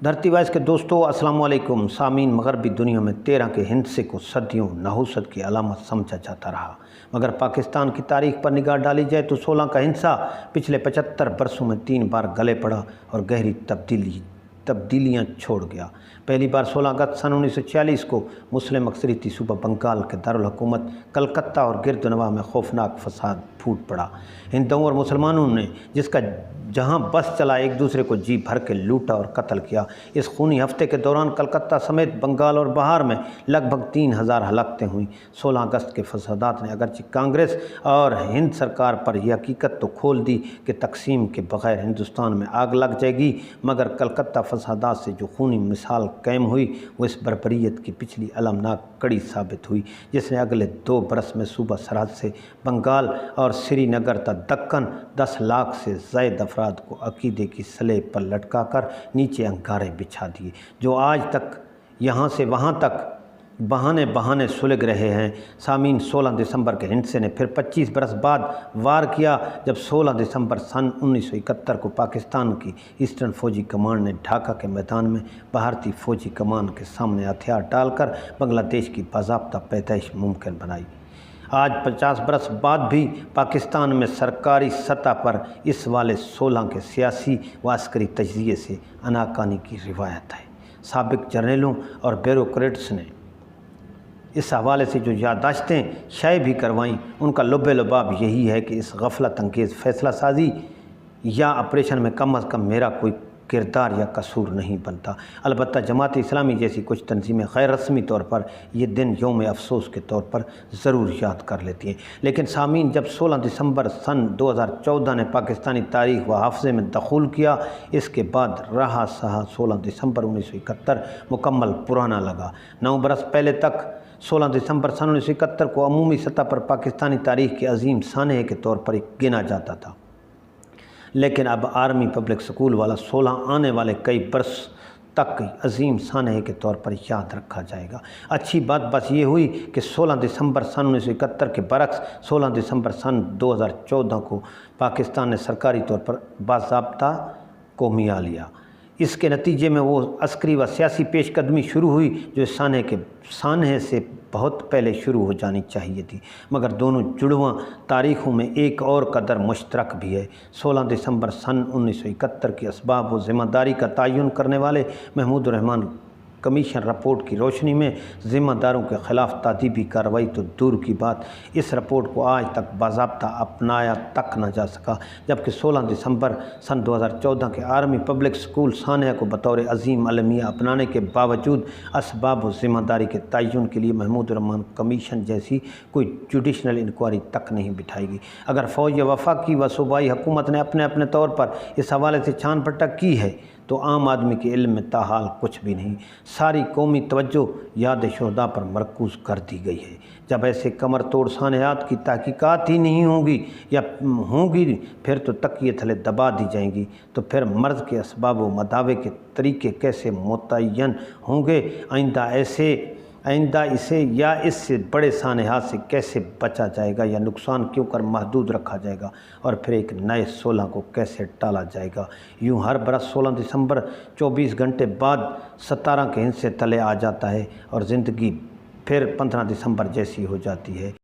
धरती वाइस के दोस्तों अस्सलाम वालेकुम। सामीन, मगरबी दुनिया में 13 के हिंसे को सदियों नहुसत की अलामत समझा जाता रहा, मगर पाकिस्तान की तारीख पर निगाह डाली जाए तो 16 का हिंसा पिछले 75 बरसों में 3 बार गले पड़ा और गहरी तब्दीलियाँ छोड़ गया। पहली बार 16 अगस्त सन 1946 को मुस्लिम अक्सरियती सूबा बंगाल के दारुल हुकूमत कलकत्ता और गिरदनवा में खौफनाक फसाद फूट पड़ा। हिंदुओं और मुसलमानों ने जिसका जहां बस चला एक दूसरे को जी भर के लूटा और कत्ल किया। इस खूनी हफ्ते के दौरान कलकत्ता समेत बंगाल और बिहार में लगभग 3000 हलाकतें हुईं। 16 अगस्त के फसादात ने अगरचे कांग्रेस और हिंद सरकार पर यह हकीकत तो खोल दी कि तकसीम के बगैर हिंदुस्तान में आग लग जाएगी, मगर कलकत्ता फसादात से जो खूनी मिसाल कायम हुई वो इस बर्बरियत की पिछली अलमनाक कड़ी साबित हुई, जिसने अगले 2 बरस में सूबा सरहद से बंगाल और श्रीनगर तक दक्कन 10 लाख से ज़ायद अफराद को अकीदे की सलेब पर लटकाकर नीचे अंगारे बिछा दिए, जो आज तक यहाँ से वहाँ तक बहाने सुलग रहे हैं। सामीन, 16 दिसंबर के हिंसे ने फिर 25 बरस बाद वार किया, जब 16 दिसंबर सन 1971 को पाकिस्तान की ईस्टर्न फौजी कमांड ने ढाका के मैदान में भारतीय फौजी कमान के सामने हथियार डालकर बांग्लादेश की बाज़ाब्ता पैदाइश मुमकिन बनाई। आज 50 बरस बाद भी पाकिस्तान में सरकारी सतह पर इस वाले 16 के सियासी व अस्करी तजिए से अनाकानी की रिवायत है। साबिक जर्नलों और ब्यूरोक्रेट्स ने इस हवाले से जो याददाश्तें शाये भी करवाईं, उनका लुब्बे लुबाब यही है कि इस गफलत अंगेज़ फैसला साजी या ऑपरेशन में कम अज़ कम मेरा कोई किरदार या कसूर नहीं बनता। अलबत्ता जमात इस्लामी जैसी कुछ तंजीमें गैर रस्मी तौर पर यह दिन यौम अफसोस के तौर पर ज़रूर याद कर लेती हैं। लेकिन सामीन, जब 16 दिसंबर सन 2014 ने पाकिस्तानी तारीख़ व हाफ़ज़े में दखूल किया, इसके बाद रहा सहा 16 दिसंबर 1971 मुकम्मल पुराना लगा। 9 बरस पहले तक 16 दिसंबर सन 1971 को अमूमी सतह पर पाकिस्तानी तारीख़ के अजीम सानहे के तौर पर गिना जाता था, लेकिन अब आर्मी पब्लिक स्कूल वाला 16 आने वाले कई बरस तक अजीम सानहे के तौर पर याद रखा जाएगा। अच्छी बात बस ये हुई कि 16 दिसंबर सन 1971 के बरक्स 16 दिसंबर सन 2014 को पाकिस्तान ने सरकारी तौर पर बाज़ाब्ता कौमिया लिया। इसके नतीजे में वो अस्करी व सियासी पेशकदमी शुरू हुई जो सानहे से बहुत पहले शुरू हो जानी चाहिए थी, मगर दोनों जुड़वां तारीख़ों में एक और कदर मुश्तरक भी है। 16 दिसंबर सन 1971 की असबाब व ज़िम्मेदारी का तयन करने वाले महमूद रहमान कमीशन रिपोर्ट की रोशनी में ज़िम्मेदारों के ख़िलाफ़ तादीबी कार्रवाई तो दूर की बात, इस रिपोर्ट को आज तक बाज़ाब्ता अपनाया तक न जा सका, जबकि 16 दिसंबर सन 2014 के आर्मी पब्लिक स्कूल सानहे को बतौर अजीम अलमिया अपनाने के बावजूद असबाब व ज़िम्मेदारी के तयन के लिए महमूद रहमान कमीशन जैसी कोई जुडिशनल इंक्वायरी तक नहीं बिठाएगी। अगर फ़ौज या वफाकी व सूबाई हुकूमत ने अपने अपने तौर पर इस हवाले से छान पटक की है तो आम आदमी के इल्म में ताहाल कुछ भी नहीं। सारी कौमी तवज्जो याद शहदा पर मरकूज़ कर दी गई है। जब ऐसे कमर तोड़ सानहात की तहकीकात ही नहीं होंगी या होंगी फिर तो तकिए थले दबा दी जाएंगी, तो फिर मर्ज़ के असबाब व मदावे के तरीके कैसे मुतय्यन होंगे? आइंदा इसे या इससे बड़े सानहात से कैसे बचा जाएगा या नुकसान क्यों कर महदूद रखा जाएगा, और फिर एक नए 16 को कैसे टाला जाएगा? यूँ हर बरस 16 दिसंबर 24 घंटे बाद 17 के हिंसे तले आ जाता है और ज़िंदगी फिर 15 दिसंबर जैसी हो जाती है।